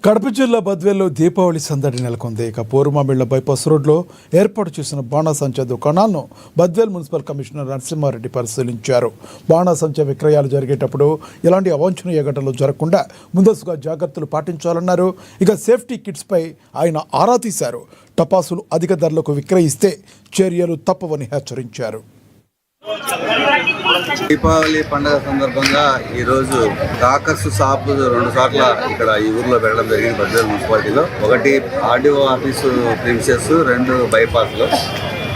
కడప జిల్లా బద్వేల్లో దీపావళి సందడి నెలకొంది. ఇక పూర్వమామిళ్ల బైపాస్ రోడ్లో ఏర్పాటు చేసిన బాణాసంచా దుకాణాలను బద్వేల్ మున్సిపల్ కమిషనర్ నరసింహారెడ్డి పరిశీలించారు. బాణాసంచా విక్రయాలు జరిగేటప్పుడు ఎలాంటి అవాంఛనీయ ఘటనలు జరగకుండా ముందస్తుగా జాగ్రత్తలు పాటించాలన్నారు. ఇక సేఫ్టీ కిట్స్పై ఆయన ఆరా తీశారు. టపాసులు అధిక ధరలకు విక్రయిస్తే చర్యలు తప్పవని హెచ్చరించారు. దీపావళి పండుగ సందర్భంగా ఈరోజు కాకర్స్ షాప్ 2 చోట్ల ఇక్కడ ఈ ఊర్లో పెట్టడం జరిగింది. బద్వేల్ మున్సిపాలిటీలో ఒకటి ఆర్డీఓ ఆఫీసు ప్రిమిసెస్, 2 బైపాస్లో.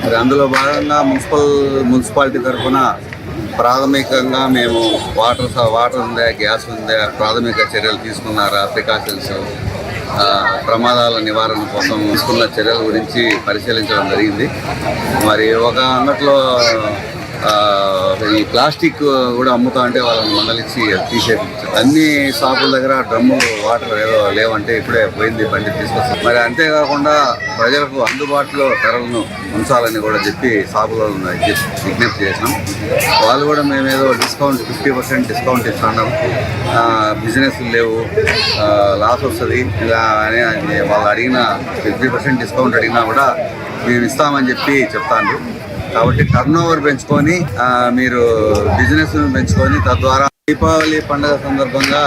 మరి అందులో భాగంగా మున్సిపాలిటీ తరఫున ప్రాథమికంగా మేము వాటర్ ఉందా, గ్యాస్ ఉందా, ప్రాథమిక చర్యలు తీసుకున్నారా, ప్రికాషన్స్, ప్రమాదాల నివారణ కోసం తీసుకున్న చర్యల గురించి పరిశీలించడం జరిగింది. మరి ఒక అంగట్లో ఈ ప్లాస్టిక్ కూడా అమ్ముతా అంటే వాళ్ళని మందలిచ్చి తీసేపించారు. అన్ని షాపుల దగ్గర డ్రమ్ములు వాటర్ ఏదో లేవంటే ఇప్పుడే పోయింది, బండి తీసుకొస్తాం. మరి అంతేకాకుండా ప్రజలకు అందుబాటులో ధరలను ఉంచాలని కూడా చెప్పి షాపులను విజ్ఞప్తి చేసినాం. వాళ్ళు కూడా మేమేదో డిస్కౌంట్ 50% డిస్కౌంట్ ఇస్తున్నాం, బిజినెస్ లేవు, లాస్ వస్తుంది ఇలా అని వాళ్ళు అడిగిన 50% డిస్కౌంట్ అడిగినా కూడా మేము ఇస్తామని చెప్పి చెప్తాను. కాబట్టి టర్న్ ఓవర్ పెంచుకొని మీరు బిజినెస్ పెంచుకొని తద్వారా దీపావళి పండుగ సందర్భంగా